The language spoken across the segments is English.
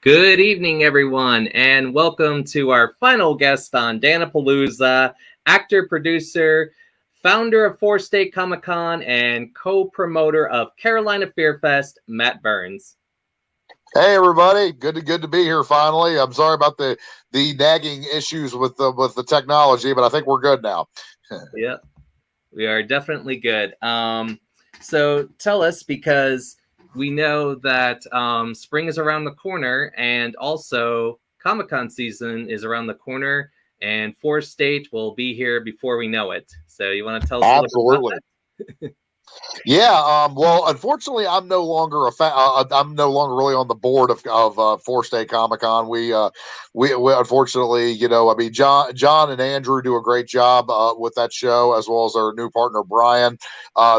Good evening, everyone, and welcome to our final guest on Dan-A-Plooza, actor, producer, founder of Four State Comic Con, and co-promoter of Carolina Fear Fest, Matt Burns. Hey everybody, good to be here finally. I'm sorry about the nagging issues with the technology, but I think we're good now. Yep, we are definitely good. So tell us, because we know that spring is around the corner, and also Comic-Con season is around the corner, and Four State will be here before we know it. So you want to tell us a little bit about that? Yeah. Well, unfortunately, I'm no longer I'm no longer really on the board of Four State Comic Con. We unfortunately, I mean, John and Andrew do a great job with that show, as well as our new partner Brian.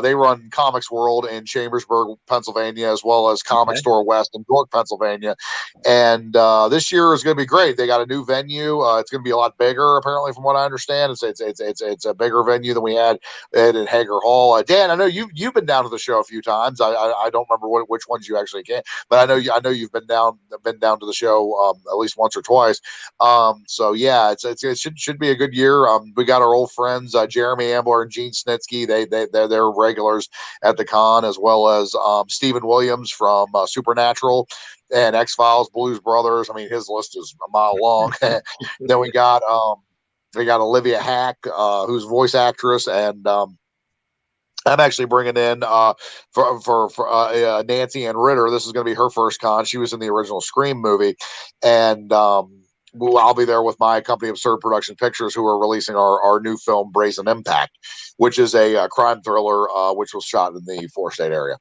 They run Comics World in Chambersburg, Pennsylvania, as well as Comic Store West in York, Pennsylvania. And this year is going to be great. They got a new venue. It's going to be a lot bigger, apparently, from what I understand. It's a bigger venue than we had at Hager Hall. Dan, I know you've been down to the show a few times. I don't remember which ones you actually came, but I know you've been down to the show at least once or twice. So yeah, it should be a good year. We got our old friends Jeremy Ambler and Gene Snitsky. They're regulars at the con, as well as Stephen Williams from Supernatural and X-Files, Blues Brothers. I mean, his list is a mile long. Then we got Olivia Hack, who's voice actress, and I'm actually bringing in for Nancy Ann Ritter. This is going to be her first con. She was in the original Scream movie, and I'll be there with my company, Absurd Production Pictures, who are releasing our new film, Brazen Impact, which is a crime thriller, which was shot in the Four State area.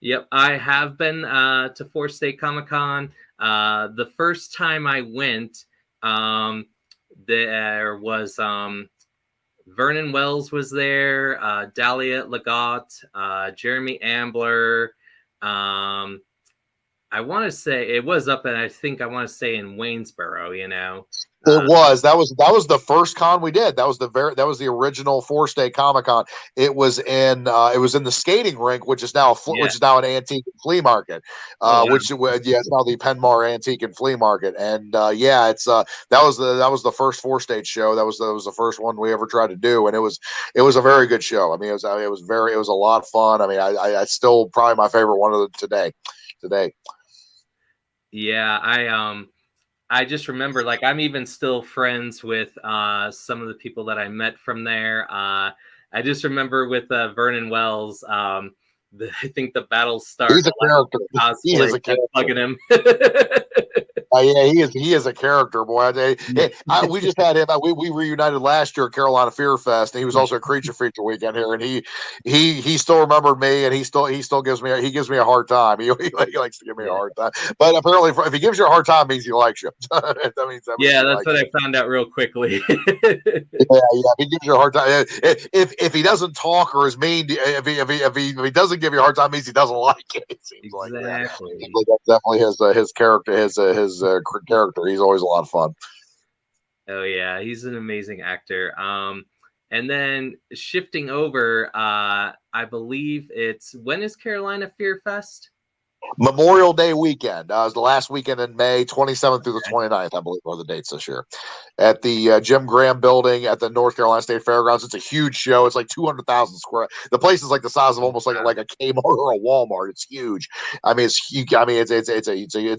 Yep, I have been to Four State Comic Con. The first time I went, there was Vernon Wells was there, Dahlia Legault, Jeremy Ambler. I want to say it was up, and I want to say in Waynesboro. It was that was the first con we did. That was the original Four State Comic Con. It was in the skating rink, which is now an antique and flea market. It's now the Penmar Antique and Flea Market. And that was the first Four State show. That was the first one we ever tried to do, and it was a very good show. I mean, it was a lot of fun. I mean, I still probably my favorite one of the today. Yeah, I just remember, like, I'm even still friends with some of the people that I met from there. I just remember with Vernon Wells, I think the Battlestar. He's a character. He is a character. Plugging him. Yeah, he is a character, boy. We just had him. We reunited last year at Carolina Fear Fest, and he was also at Creature Feature Weekend here, and he still remembered me, and he still gives me a hard time. He likes to give me a hard time, but apparently, if he gives you a hard time, it means he likes you. that means that's what I found out real quickly. If he gives you a hard time, if he doesn't talk or is mean, if he doesn't give you a hard time, it means he doesn't like you. It seems exactly. That's definitely his character, his character. He's always a lot of fun. Oh yeah, he's an amazing actor. And then shifting over, I believe when is Carolina Fear Fest? Memorial Day weekend. It was the last weekend in May, 27th through the 29th, I believe, are the dates this year. At the Jim Graham building at the North Carolina State Fairgrounds. It's a huge show. It's like 200,000 square. The place is like the size of almost like a Kmart or a Walmart. It's huge. I mean, it's huge. I mean, it's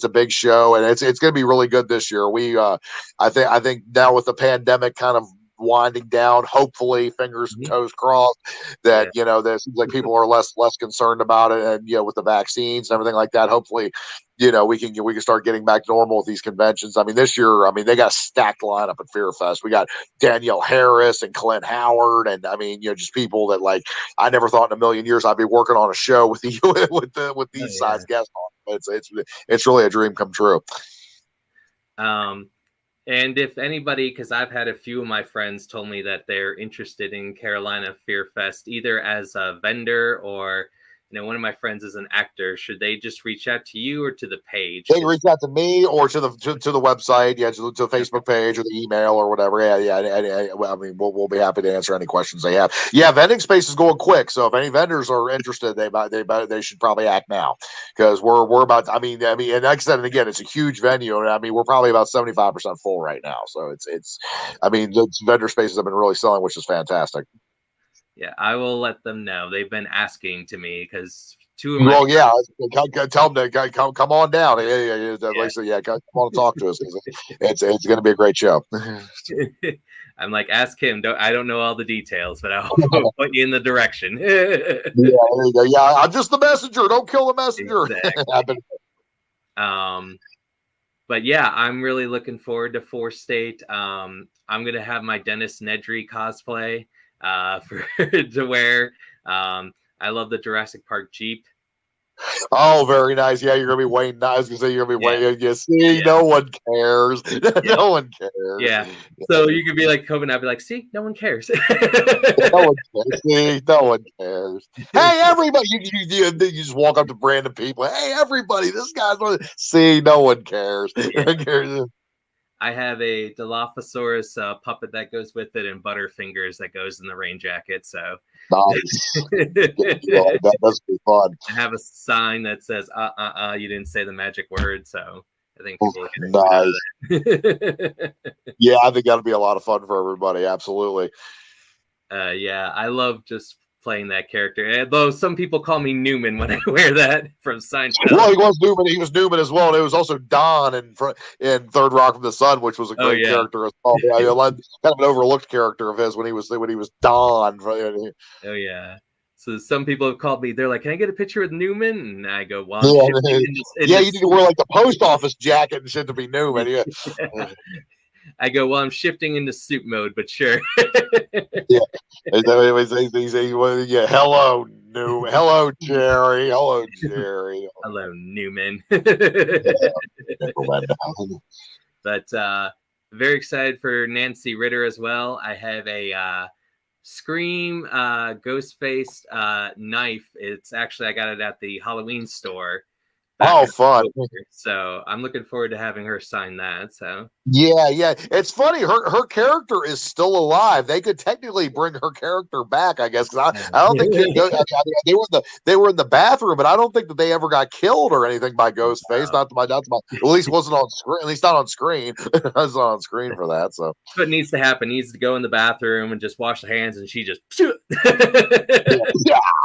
a big show, and it's going to be really good this year. I think now with the pandemic kind of winding down, hopefully, fingers and toes crossed, that there seems like people are less concerned about it, and with the vaccines and everything like that, hopefully we can start getting back to normal with these conventions. I mean, this year, I mean, they got a stacked lineup at Fear Fest. We got Danielle Harris and Clint Howard, and I mean, just people that, like, I never thought in a million years I'd be working on a show with these size guests on. It's really a dream come true. And if anybody, because I've had a few of my friends told me that they're interested in Carolina Fear Fest, either as a vendor or one of my friends is an actor. Should they just reach out to you or to the page? They can reach out to me or to the website, to the Facebook page or the email or whatever. I mean, we'll be happy to answer any questions they have. Yeah, vending space is going quick, so if any vendors are interested, they should probably act now, because we're about. I mean, and like I said, and again, it's a huge venue, and I mean, we're probably about 75% full right now. So it's. I mean, the vendor spaces have been really selling, which is fantastic. Yeah, I will let them know. They've been asking to me because two of my Well, yeah, tell them to come on down. Yeah. Like I said, yeah, come on and talk to us, because it's going to be a great show. I'm like, ask him. I don't know all the details, but I'll put you in the direction. Yeah, I'm just the messenger. Don't kill the messenger. Exactly. But yeah, I'm really looking forward to 4-State. I'm gonna have my Dennis Nedry cosplay to wear. I love the Jurassic Park Jeep. Oh, very nice. Yeah, you're gonna be Wayne. I was gonna say you're gonna be Wayne. You see, no one cares. No one cares. Yeah. So you could be like Coben. I'd be like, see, no one cares. No one cares. See, no one cares. Hey, everybody! You just walk up to random people. Hey, everybody! This guy's see, no one cares. Yeah. I have a Dilophosaurus puppet that goes with it, and Butterfingers that goes in the rain jacket. So nice. That must be fun. I have a sign that says you didn't say the magic word, so I think people nice. Yeah, I think that'll be a lot of fun for everybody. Absolutely. Yeah, I love just playing that character. Though some people call me Newman when I wear that from Seinfeld. Well, he was Newman. He was Newman as well. And it was also Don in Third Rock from the Sun, which was a great character as well. Yeah, kind of an overlooked character of his when he was Don. Oh yeah. So some people have called me. They're like, "Can I get a picture with Newman?" And I go, "Well, you need to wear like the post office jacket and shit to be Newman." Yeah. I go, "Well, I'm shifting into suit mode, but sure." Yeah. Yeah. Hello, Newman. Hello, Jerry. Hello, Jerry. Hello, Newman. But very excited for Nancy Ritter as well. I have a Scream Ghostface knife. It's actually, I got it at the Halloween store. Oh, fun. So I'm looking forward to having her sign that. So yeah. It's funny. Her character is still alive. They could technically bring her character back, I guess, because I don't think they were in the bathroom, but I don't think that they ever got killed or anything by Ghostface. Not to my at least wasn't on screen. At least not on screen. I was on screen for that. So what needs to happen? Needs to go in the bathroom and just wash the hands, and she just yeah.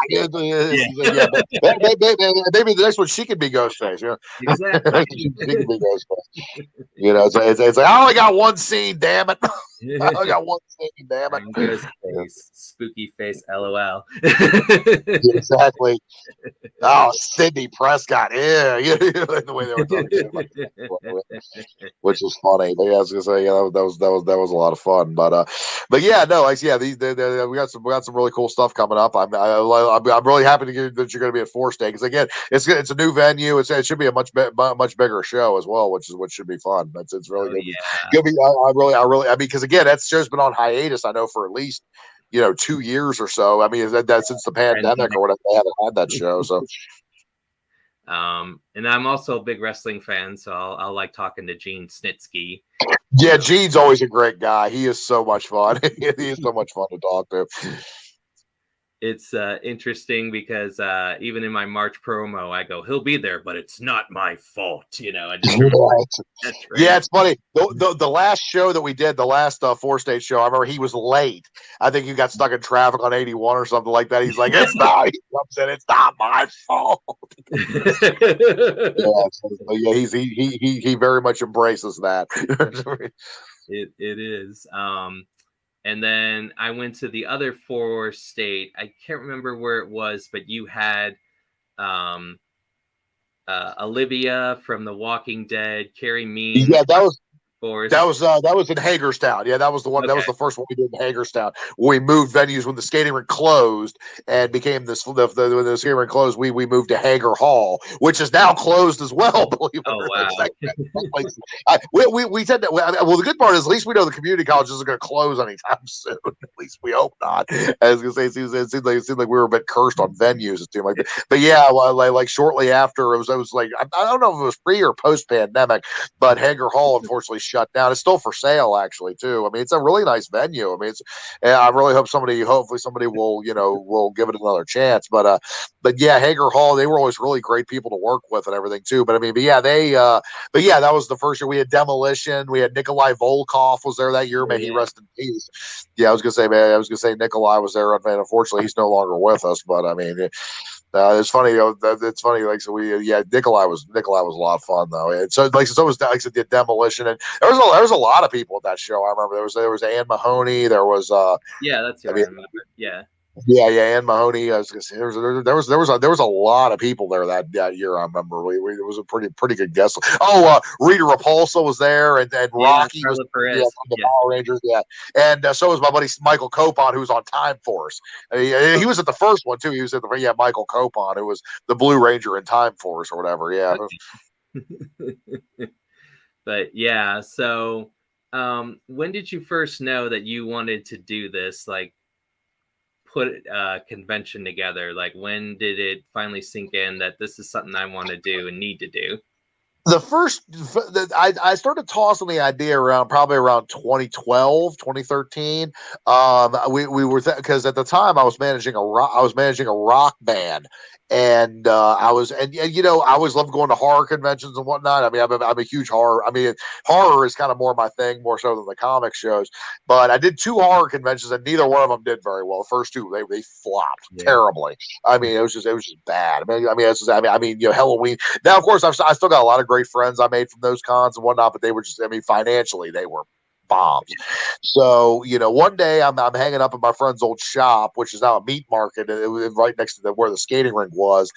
Maybe the next one she could be Ghostface. Yeah, exactly. she could be Ghostface. It's like I only got one scene, damn it. I only got one scene, damn it. Ghostface, spooky face, LOL. Exactly. Oh, Sidney Prescott. Yeah, the way they were talking, which was funny. But yeah, I was gonna say, that was a lot of fun. But yeah, no, we got some really cool stuff coming up. I'm really happy that you're going to be at 4-State, because again, it's a new venue. It should be a much bigger show as well, which should be fun. It's really good. Yeah. I mean, because again, that show's been on hiatus, I know, for at least 2 years or so. I mean, that since the pandemic or whatever, they haven't had that show. So and I'm also a big wrestling fan, so I'll like talking to Gene Snitsky. Yeah, Gene's always a great guy. He is so much fun. He is so much fun to talk to. It's interesting because even in my March promo, I go, "He'll be there, but it's not my fault." I just yeah, it's funny. The last show that we did, the last 4-State show, I remember he was late. I think he got stuck in traffic on 81 or something like that. He's like, "It's not." He comes in, "It's not my fault." He very much embraces that. It is. And then I went to the other 4-State. I can't remember where it was, but you had Olivia from The Walking Dead, Carrie Mean. Yeah, that was Force. That was in Hagerstown. Yeah, that was the one. Okay. That was the first one we did in Hagerstown. We moved venues when the skating rink closed and became this. When the skating rink closed, we moved to Hager Hall, which is now closed as well. Believe it Oh or wow. not, that place, we tend to. Well, the good part is at least we know the community college isn't going to close anytime soon. At least we hope not. I was going to say it seemed like we were a bit cursed on venues. It seemed like, but yeah, like shortly after it was like I don't know if it was pre or post pandemic, but Hager Hall unfortunately shut down. It's still for sale, actually, too. I mean, it's a really nice venue. I mean, I really hope hopefully somebody will, will give it another chance. But yeah, Hager Hall, they were always really great people to work with and everything too. But I mean, but yeah, that was the first year we had Demolition. We had Nikolai Volkov was there that year. Oh, May he yeah. rest in peace. Yeah, I was gonna say Nikolai was there, and unfortunately, he's no longer with us. But I mean, it's funny. It's funny. Like so, Nikolai was a lot of fun though. And so so was like I said, the Demolition, and there was a lot of people at that show. I remember there was Ann Mahoney. There was Yeah, that's who I I mean remember. Yeah. Ann Mahoney. I was gonna say there was a lot of people there that year. I remember it was a pretty good guest. Oh, Rita Repulsa was there, and Yeah, Rocky was Carla yeah Perez. from the Yeah. Power Rangers. Yeah, and so was my buddy Michael Copon, who was on Time Force. Oh. He was at the first one too. He was at the Michael Copon, who was the Blue Ranger in Time Force or whatever. Yeah. But yeah, so when did you first know that you wanted to do this? Like put a convention together? Like when did it finally sink in that this is something I want to do and need to do? The first I started tossing the idea around probably around 2012 2013. We were because at the time I was managing a rock band, and I always loved going to horror conventions and whatnot. I mean, I'm a huge horror. I mean, horror is kind of more my thing, more so than the comic shows. But I did two horror conventions, and neither one of them did very well. The first two they flopped Yeah. terribly. I mean, it was just bad. Halloween. Now, of course, I still got a lot of great friends I made from those cons and whatnot, but they were just, I mean, financially, they were bombs. So, one day I'm hanging up in my friend's old shop, which is now a meat market, and it was right next to where the skating rink was.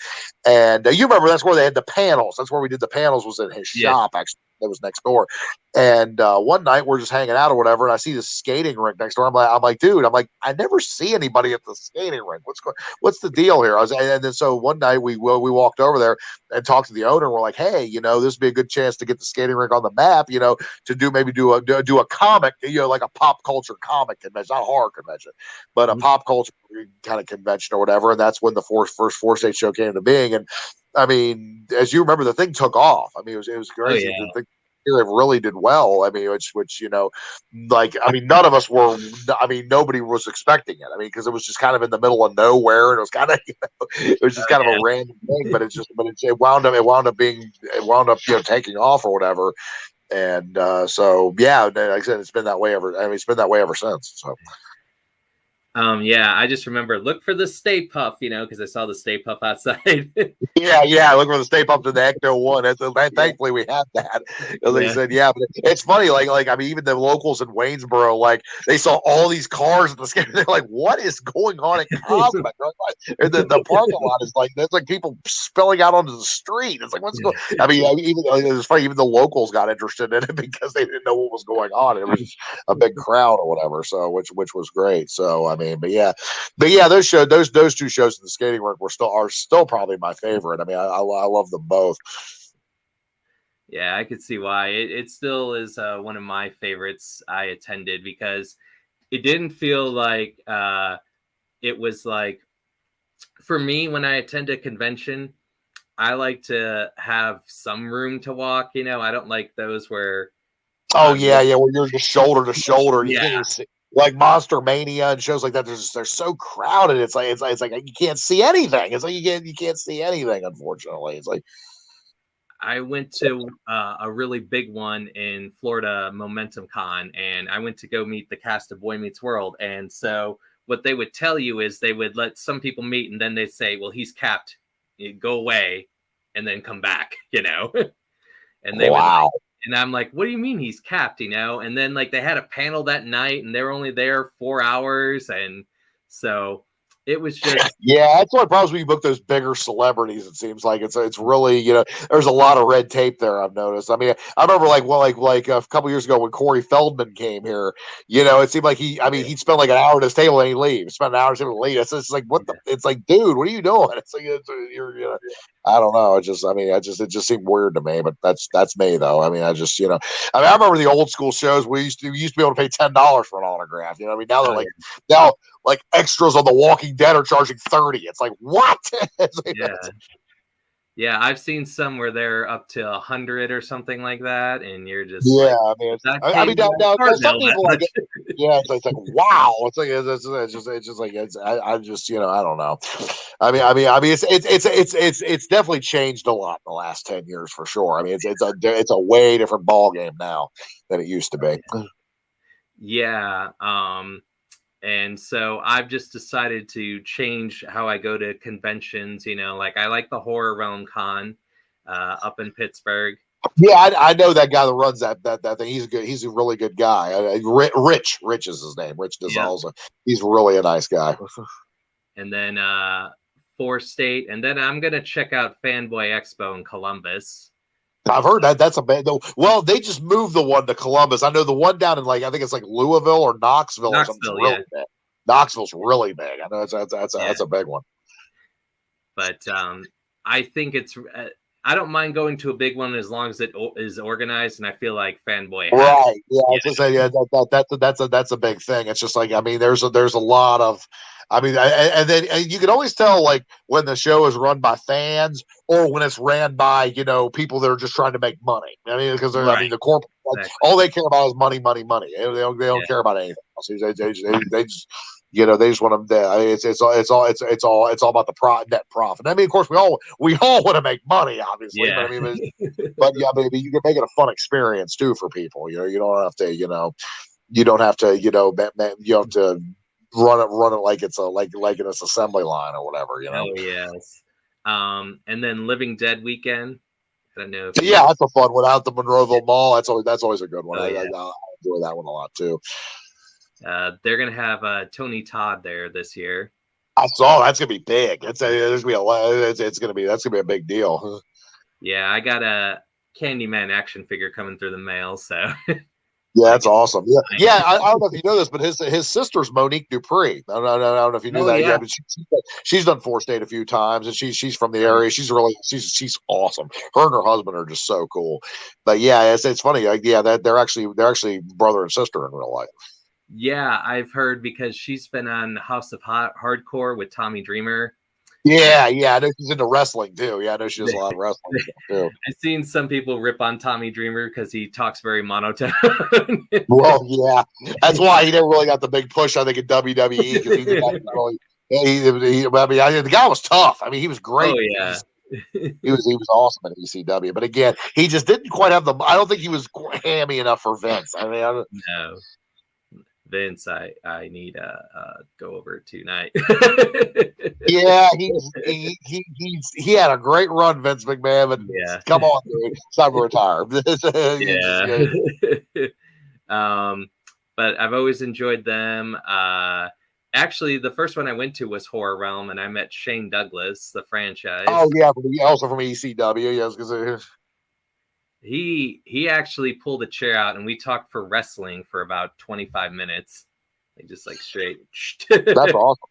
And you remember that's where they had the panels. That's where we did the panels, was in his Yeah. shop, actually. That was next door. And one night we're just hanging out or whatever, and I see this skating rink next door. I'm like, dude, I never see anybody at the skating rink. What's the deal here? And then so one night we walked over there and talked to the owner. And we're like, hey, this would be a good chance to get the skating rink on the map. To do a comic, like a pop culture comic convention, not a horror convention, but a pop culture kind of convention or whatever. And that's when the first Four State show came into being. And I mean, as you remember, the thing took off. I mean, it was Oh crazy. yeah. The thing really did well. I mean, which none of us were. I mean, nobody was expecting it. I mean, because it was just kind of in the middle of nowhere, and it was kind of, it was just Oh kind of yeah. a random thing. But it wound up taking off or whatever. And so yeah, like I said, it's been that way ever. I mean, it's been that way ever since. So. Yeah, I just remember look for the Stay Puff, because I saw the Stay Puff outside. Yeah. Look for the Stay Puft to the Ecto One. Thankfully, we had that. Because they said, yeah, but it's funny. I mean, even the locals in Waynesboro, like they saw all these cars at the skate. They're like, "What is going on at Cosmic?" And the parking lot is like there's like people spilling out onto the street. It's like, what's going? I mean, even it's funny. Even the locals got interested in it because they didn't know what was going on. It was just a big crowd or whatever. So which was great. So I mean, but yeah, those two shows in the skating rink are still probably my favorite. I mean, I love them both. Yeah, I could see why. It still is one of my favorites I attended because it didn't feel like it was like for me when I attend a convention, I like to have some room to walk. I don't like those where. Oh yeah, where you're just shoulder to shoulder. You Yeah. can't even see, like Monster Mania and shows like that. They're so crowded. It's like you can't see anything. It's like you can't see anything. Unfortunately, it's like. I went to a really big one in Florida, Momentum Con, and I went to go meet the cast of Boy Meets World. And so what they would tell you is they would let some people meet, and then they'd say, well, he's capped. Go away and then come back, And they wow. and I'm like, what do you mean he's capped, And then like they had a panel that night, and they were only there 4 hours. And so it was just Yeah, that's what problems when you book those bigger celebrities. It seems like it's really, there's a lot of red tape there. I've noticed. I mean, I remember like a couple years ago when Corey Feldman came here. It seemed like he'd spend like an hour at his table and he'd leave. Spend an hour at his table and leave. It's like what the? It's like, dude, what are you doing? It's like I don't know. It just seemed weird to me. But that's me though. I mean, I remember the old school shows. We used to be able to pay $10 for an autograph. I mean, now they're now like extras on The Walking Dead are charging 30. It's like what? Yeah, I've seen some where they're up to 100 or something like that, and you're just yeah. Now some people like it. Yeah, it's like wow. It's like it's just like I don't know. It's definitely changed a lot in the last 10 years for sure. I mean, it's a way different ball game now than it used to be. Yeah. And so I've just decided to change how I go to conventions. Like I like the Horror Realm Con up in Pittsburgh. Yeah, I know that guy that runs that thing. He's good. He's a really good guy. Rich is his name. Rich DeZalza. Yep. He's really a nice guy. And then Force State, and then I'm gonna check out Fanboy Expo in Columbus. I've heard that's a bad. Well, they just moved the one to Columbus. I know the one down in I think it's like Louisville or Knoxville or something. Really big. Knoxville's really big. I know that's a big one. But I think it's. I don't mind going to a big one as long as it is organized, and I feel like Fanboy. Right. Yeah. I was gonna say that's a big thing. It's just like there's a lot of. And then you can always tell like when the show is run by fans or when it's ran by people that are just trying to make money. Because the corporate all they care about is money. They don't care about anything else. They just they just want to. It's all about the net profit. I mean, of course, we all want to make money, obviously. Yeah. But you can make it a fun experience too for people. You don't have to. You don't have to. You have to run it like it's like in an assembly line or whatever. Oh yes. And then Living Dead weekend. I don't know. Yeah, that's a fun one out the Monroeville Mall. That's always a good one. I enjoy that one a lot too. They're gonna have Tony Todd there this year. I saw that's gonna be big. That's gonna be a big deal. Yeah, I got a Candyman action figure coming through the mail. So yeah, that's awesome. Yeah. I don't know if you know this, but his sister's Monique Dupree. I don't know if you knew that. Yeah, but she's done Force State a few times, and she's from the area. She's awesome. Her and her husband are just so cool. But yeah, it's funny. That they're actually brother and sister in real life. Yeah, I've heard because she's been on House of Hardcore with Tommy Dreamer. Yeah, I know she's into wrestling too. Yeah, I know she does a lot of wrestling too. I've seen some people rip on Tommy Dreamer because he talks very monotone. Well, yeah, that's why he never really got the big push. I think in WWE because he didn't really. The guy was tough. I mean, he was great. Oh yeah. He was awesome at ECW, but again, he just didn't quite have the. I don't think he was hammy enough for Vince. No. Vince, I need go over tonight. Yeah, he had a great run, Vince McMahon. But yeah, come on, dude, it's time to retire. Yeah. But I've always enjoyed them. Actually, the first one I went to was Horror Realm, and I met Shane Douglas, the franchise. Oh yeah, also from ECW. Yes, because. He actually pulled a chair out and we talked for wrestling for about 25 minutes. Like just like straight. That's awesome.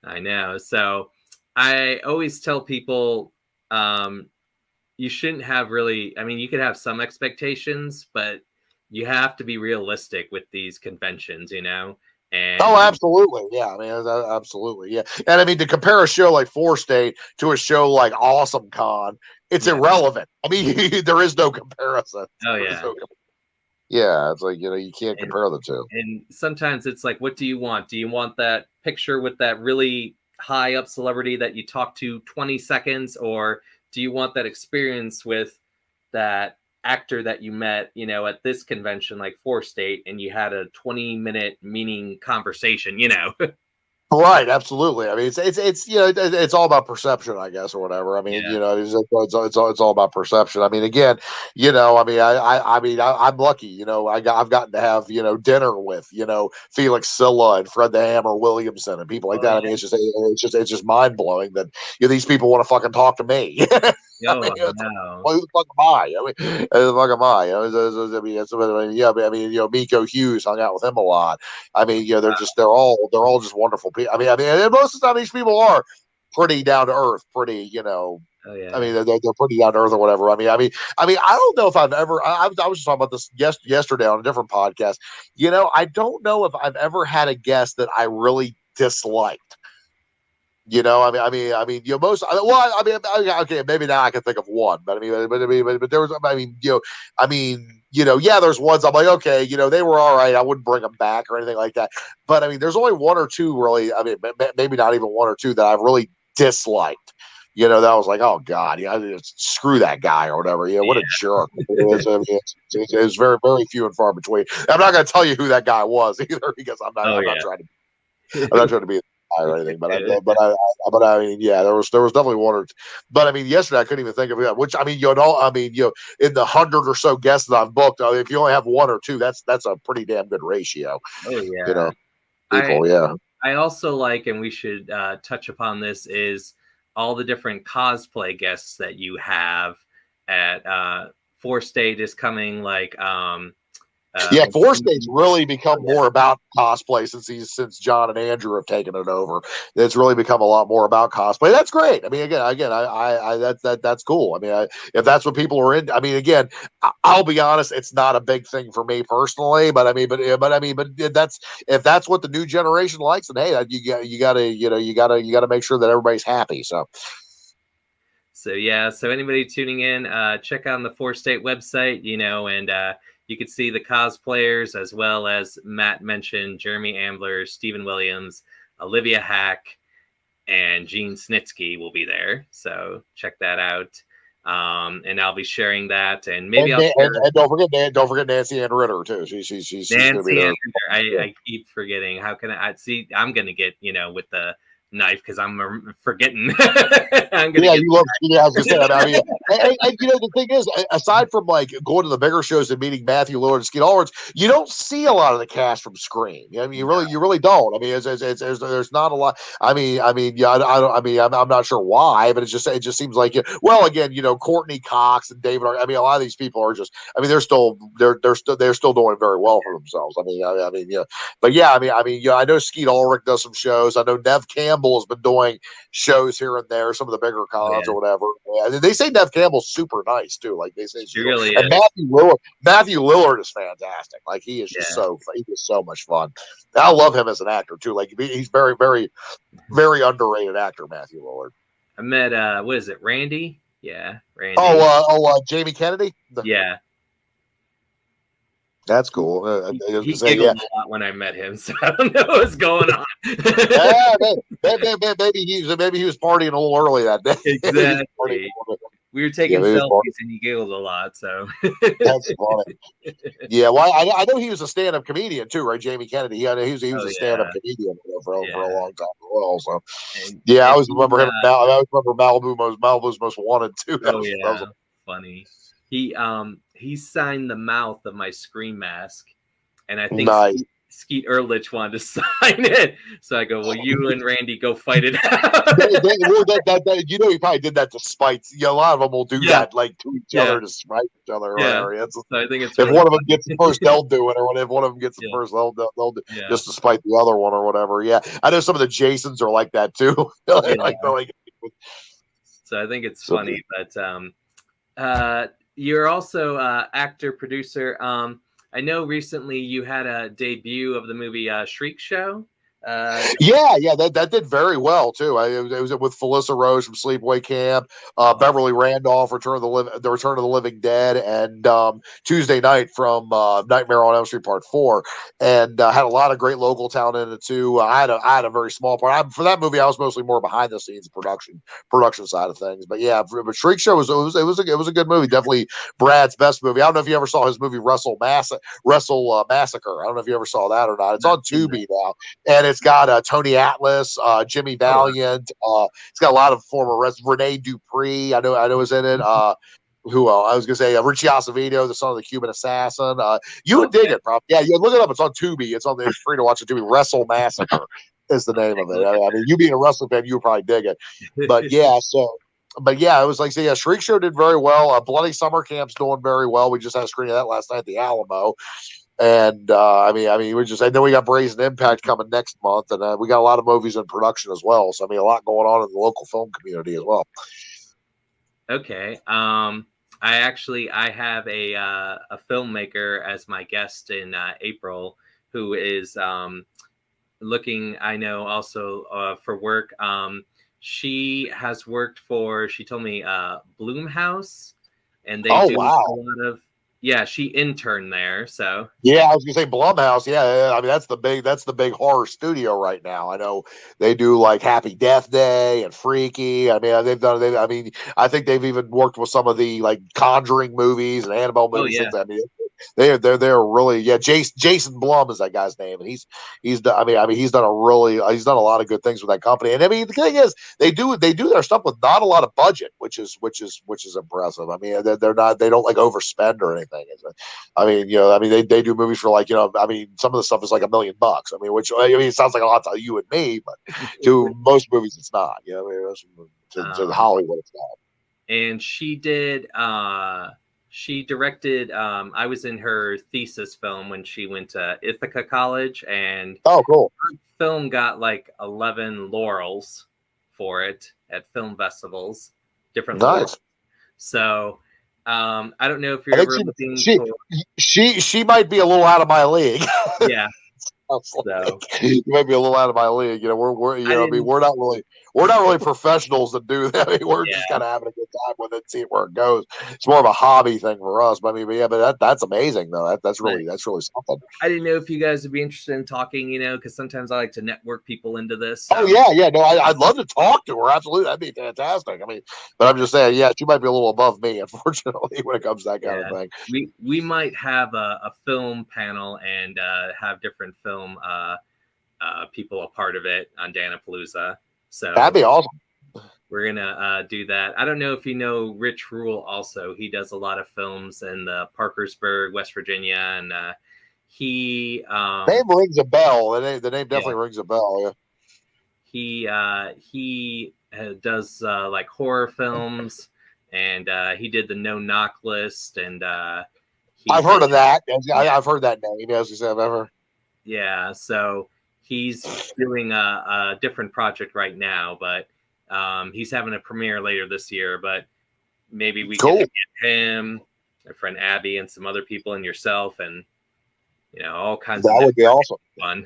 I know. So I always tell people you shouldn't have really, you could have some expectations, but you have to be realistic with these conventions, And absolutely. Yeah. Absolutely. Yeah. And to compare a show like Force State to a show like Awesome Con, it's irrelevant. There is no comparison. Oh yeah. Yeah. It's like, you can't compare the two. And sometimes it's like, what do you want? Do you want that picture with that really high up celebrity that you talk to 20 seconds? Or do you want that experience with that actor that you met, at this convention like Force State, and you had a 20-minute meaning conversation, Right, absolutely. I mean, it's it's all about perception, I guess, or whatever. I mean, Yeah. it's all about perception. I mean, again, I mean, I'm lucky. I've gotten to have dinner with Felix Silla and Fred the Hammer Williamson and people like Oh that. I yeah. mean, it's just mind blowing that these people want to fucking talk to me. I Yo, mean, I it's like, know. well, who the fuck am I? I mean, who the fuck am I? I mean, yeah, I mean, Miko Hughes hung out with him a lot. I mean, they're all just wonderful people. And most of the time these people are pretty down to earth, pretty, Oh I yeah. mean, they're pretty down to earth or whatever. I don't know if I've ever. I was just talking about this yesterday on a different podcast. I don't know if I've ever had a guest that I really disliked. Most. Well, okay, maybe now I can think of one, but there was. Yeah, there's ones I'm like, okay, they were all right. I wouldn't bring them back or anything like that. But I mean, there's only one or two really. I mean, maybe not even one or two that I've really disliked. That was like, oh god, screw that guy or whatever. What a jerk. It's very, very few and far between. I'm not going to tell you who that guy was either because I'm not. Oh I'm not yeah. trying to. I'm not trying to be or anything, but I mean, yeah, there was definitely one or two. But I mean, yesterday I couldn't even think of it. Which I mean, in the 100 or so guests that I've booked, if you only have one or two, that's a pretty damn good ratio. Oh yeah. I People, yeah. I also like, and we should touch upon this, is all the different cosplay guests that you have at Four State is coming, like Yeah, Four State's really become more about cosplay since John and Andrew have taken it over. It's really become a lot more about cosplay. That's great. I mean, again, that's cool. I mean, if that's what people are into, I mean, again, I'll be honest, it's not a big thing for me personally, but that's if that's what the new generation likes, and hey, you gotta make sure that everybody's happy. So yeah, so anybody tuning in, check out the Four State website, and you can see the cosplayers as well as Matt mentioned, Jeremy Ambler, Stephen Williams, Olivia Hack, and Gene Snitsky will be there. So check that out. And I'll be sharing that, and maybe I'll share and don't forget Nancy Ann Ritter too. She's gonna be Nancy. there. I keep forgetting. How can I see? I'm gonna get with the knife because I'm forgetting. I'm gonna You love. Yeah, I was gonna say. I mean, the thing is, aside from like going to the bigger shows and meeting Matthew Lillard and Skeet Ulrich, you don't see a lot of the cast from Scream. I mean, you really don't. I mean, there's not a lot. Yeah, I don't. I mean, I'm not sure why, but it just seems like well, again, Courtney Cox and David. I mean, a lot of these people are just. I mean, they're still doing very well for themselves. But yeah, I know Skeet Ulrich does some shows. I know Nev Campbell has been doing shows here and there, some of the bigger cons or whatever. Yeah, they say Nev Campbell's super nice too. Like they say, she really and is. Matthew Lillard is fantastic. Like he is just so much fun. And I love him as an actor too. Like he's very, very, very underrated actor, Matthew Lillard. I met what is it, Randy? Yeah, Randy. Jamie Kennedy. Yeah. That's cool. He giggled a lot when I met him, so I don't know what's going on. Maybe he was partying a little early that day. Exactly. We were taking selfies and he giggled a lot, so that's funny. Yeah, well, I know he was a stand-up comedian too, right? Jamie Kennedy. He was a stand-up comedian for a long time as well. So I always remember him. I always remember Malibu's Most Wanted too. That was funny. He signed the mouth of my Scream mask, and I think Skeet Ulrich wanted to sign it. So I go, well, you and Randy go fight it out. He probably did that to spite. A lot of them will do that, like to each other to spite each other. Yeah. So I think it's if one of them gets it first, they'll do it, or if one of them gets it first, they'll do just to spite the other one or whatever. Yeah, I know some of the Jasons are like that too. So I think it's funny, but you're also actor, producer. I know recently you had a debut of the movie Shriek Show. That did very well too. It was with Felissa Rose from Sleepaway Camp, Beverly Randolph, Return of the Living Dead, and Tuesday Night from Nightmare on Elm Street Part 4, and had a lot of great local talent in it too. I had a very small part for that movie. I was mostly more behind the scenes production side of things, but Shriek Show was a good movie. Definitely Brad's best movie. I don't know if you ever saw his movie Wrestle Massacre. I don't know if you ever saw that or not. It's on Tubi now, and it's got Tony Atlas, Jimmy Valiant. It's got a lot of former Rene Dupree. I know is in it. Who I was gonna say Richie Acevedo, the son of the Cuban assassin. You would dig it, probably. Yeah, you look it up. It's on Tubi. It's free to watch on Tubi. Wrestle Massacre is the name of it. I mean, you being a wrestling fan, you would probably dig it. But yeah, it was like, so yeah, Shriek Show did very well. Bloody Summer Camp's doing very well. We just had a screening of that last night at the Alamo. And I mean, we just, and then we got Brazen Impact coming next month, and we got a lot of movies in production as well. So I mean, a lot going on in the local film community as well. Okay. I have a filmmaker as my guest in April who is looking, I know, also for work. She has worked for, she told me, Bloomhouse, and they do a lot of, she interned there. So yeah, I was gonna say Blumhouse. Yeah, I mean that's the big horror studio right now. I know they do like Happy Death Day and Freaky. I mean I mean I think they've even worked with some of the like Conjuring movies and Annabelle movies. Oh, yeah. I mean they're really Jason Blum is that guy's name, and he's done he's done a lot of good things with that company. And I mean the thing is they do their stuff with not a lot of budget, which is impressive. I mean they don't like overspend or anything. I mean, they do movies for like, I mean, some of the stuff is like $1 million. I mean, which, I mean, it sounds like a lot to you and me, but to most movies, it's not. I mean, to Hollywood, it's not. And she directed, I was in her thesis film when she went to Ithaca College, and oh, cool. Her film got like 11 laurels for it at film festivals, different laurels. So, I don't know if you're ever looking for... She might be a little out of my league. Yeah. So you might be a little out of my league. We're not really professionals that do that. I mean, we're just kind of having a good time with it, seeing where it goes. It's more of a hobby thing for us. But I mean, but that's amazing though. That's really something. I didn't know if you guys would be interested in talking, because sometimes I like to network people into this. So. Oh yeah. No, I'd love to talk to her. Absolutely, that'd be fantastic. I mean, but I'm just saying, she might be a little above me, unfortunately, when it comes to that kind of thing. We might have a film panel and have different film people a part of it on Dan-A-Plooza. So that'd be awesome. We're gonna do that. I don't know if you know Rich Rule. Also, he does a lot of films in Parkersburg, West Virginia, and he name rings a bell. The name definitely rings a bell. Yeah. He does like horror films, and he did the No Knock List, and I've heard of that. I've heard that name. As you said, I've ever. Yeah, so he's doing a different project right now, but he's having a premiere later this year. But maybe we can get him, my friend Abby, and some other people, and yourself, and all kinds of. That would be awesome. Fun.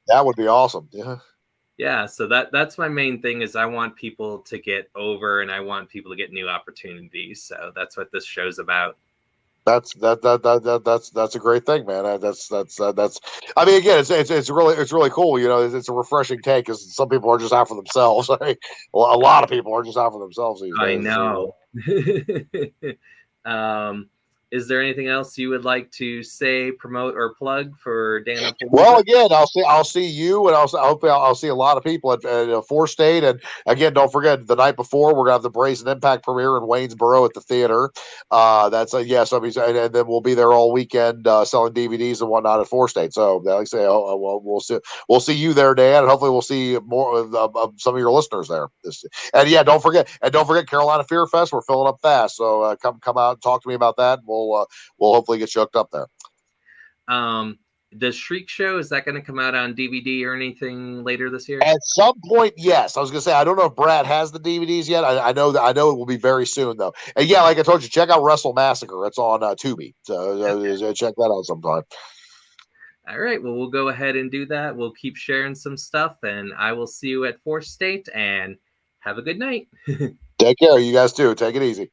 That would be awesome. Yeah. Yeah, so that's my main thing is I want people to get over, and I want people to get new opportunities. So that's what this show's about. That's a great thing, man. That's I mean, again, it's really cool. It's a refreshing take because some people are just out for themselves. I mean, a lot of people are just out for themselves these days. I know. Is there anything else you would like to say, promote, or plug for Dan-A-Plooza? Well, again, I'll see you, and I hope I'll see a lot of people at Four State. And again, don't forget the night before we're gonna have the Brazen Impact premiere in Waynesboro at the theater. So and then we'll be there all weekend selling DVDs and whatnot at Four State. So like I say, we'll see you there, Dan, and hopefully we'll see more of some of your listeners there. And don't forget Carolina Fear Fest. We're filling up fast, so come out and talk to me about that. And we'll hopefully get you hooked up there. Does Shriek Show, is that going to come out on DVD or anything later this year? At some point, yes. I was going to say, I don't know if Brad has the DVDs yet. I know it will be very soon though. And like I told you, check out Wrestle Massacre. It's on Tubi. So check that out sometime. All right. Well, we'll go ahead and do that. We'll keep sharing some stuff, and I will see you at Fourth State, and have a good night. Take care. You guys too. Take it easy.